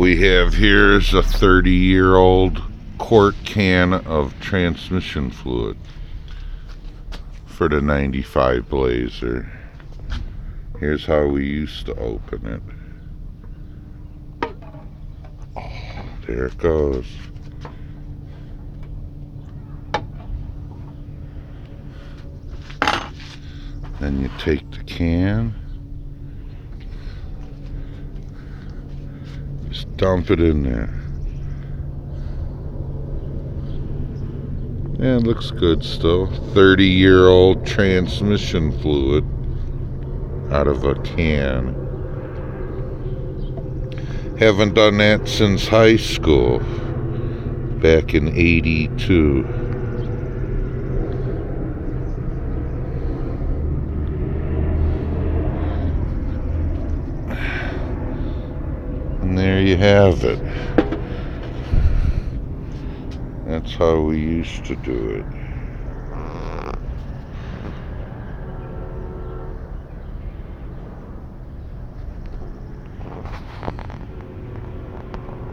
we have here is a 30-year-old quart can of transmission fluid for the 95 Blazer. Here's how we used to open it. Oh, there it goes. Then you take the can, just dump it in there. Yeah, it looks good still. 30-year-old transmission fluid out of a can. Haven't done that since high school, back in '82. And there you have it. That's how we used to do it.